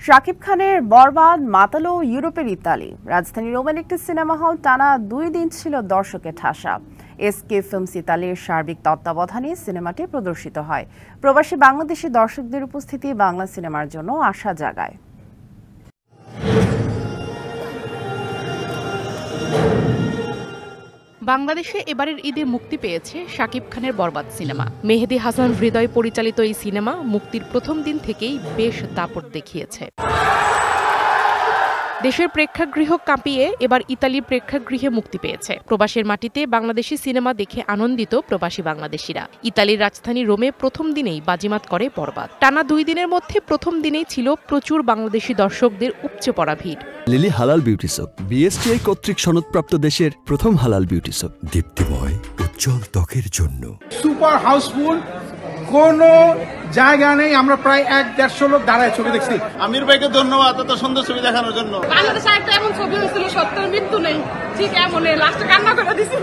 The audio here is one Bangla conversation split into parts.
শাকিব খানের বরবাদ মাতালো ইউরোপের ইতালি। রাজধানী রোমের একটি সিনেমা হল টানা 2 দিন ছিল দর্শকে ঠাসা। এসকে ফিল্মস ইতালির সার্বিক তত্ত্বাবধানে সিনেমাটি প্রদর্শিত হয়। প্রবাসী বাংলাদেশি দর্শকদের উপস্থিতি বাংলা সিনেমার জন্য আশা জাগায়। বাংলাদেশে এবারের ঈদে মুক্তি পেয়েছে শাকিব খানের বরবাদ সিনেমা। মেহেদী হাসান হৃদয় পরিচালিত এই সিনেমা মুক্তির প্রথম দিন থেকেই বেশ দাপট দেখিয়েছে। দেশের প্রেক্ষাগৃহ কাঁপিয়ে এবার ইতালির প্রেক্ষাগৃহে মুক্তি পেয়েছে। প্রবাসের মাটিতে বাংলাদেশি সিনেমা দেখে আনন্দিত প্রবাসী বাংলাদেশিরা। ইতালির রাজধানী রোমে প্রথম দিনেই বাজিমাত করে বরবাদ। টানা 2 দিনের মধ্যে প্রথম দিনেই ছিল প্রচুর বাংলাদেশি দর্শকদের উপচে পড়া ভিড়। লিলি হালাল বিউটি সোপ, বিএসটিআই কর্তৃক সনদপ্রাপ্ত দেশের প্রথম হালাল বিউটি সোপ। দীপ্তিময় উজ্জ্বল ত্বকের জন্য সুপার হাউসফুল, কোনো জায়গা নেই। আমরা প্রায় 1-150 লোক দাঁড়ায় ছবি দেখছি। আমির ভাইকে ধন্যবাদ এত সুন্দর ছবি দেখানোর জন্য। বাংলাদেশে একটা এমন ছবি হয়েছিল সত্যের মৃত্যু নেই, ঠিক এমন লাস্টে কান্না করে দিছি।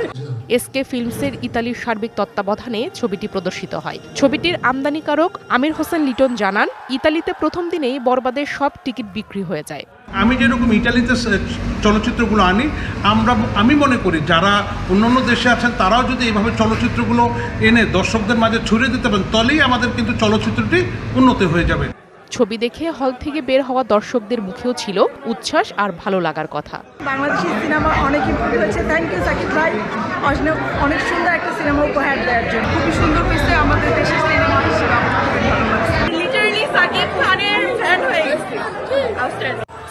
এসকে ফিল্মসের ইতালির সার্বিক তত্ত্বাবধানে ছবিটি প্রদর্শিত হয়। ছবিটির আমদানিকারক আমির হোসেন লিটন জানান, ইতালিতে প্রথম দিনেই বরবাদের সব টিকিট বিক্রি হয়ে যায়। আমি যেরকম ইটালিতে চলচ্চিত্রগুলো আনি, আমি মনে করি যারা অন্যান্য দেশে আছেন তারাও যদি এইভাবে চলচ্চিত্রগুলো এনে দর্শকদের মাঝে ছড়িয়ে দিতে পারেন, তাহলেই আমাদের কিন্তু চলচ্চিত্রটি উন্নতি হয়ে যাবে। ছবি দেখে হল থেকে বের হওয়া দর্শকদের মুখেও ছিল উচ্ছ্বাস আর ভালো লাগার কথা। বাংলাদেশি সিনেমা অনেক ইমপ্রুভ হয়েছে। থ্যাংক ইউ সাকিব ভাই, অনেক সুন্দর একটা সিনেমা উপহার দেওয়ার জন্য। খুবই সুন্দর হয়েছে আমাদের দেশের সিনেমা হিসেবে। লিটারালি সাকিব খানের ফ্যান হয়ে গেছি।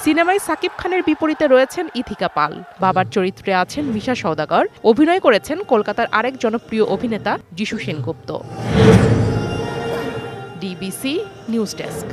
সিনেমায় সাকিব খানের বিপরীতে রয়েছেন ইথিকা পাল, বাবার চরিত্রে আছেন মিশা সওদাগর, অভিনয় করেছেন কলকাতার আরেক জনপ্রিয় অভিনেতা যিশু সেনগুপ্ত। DBC news desk.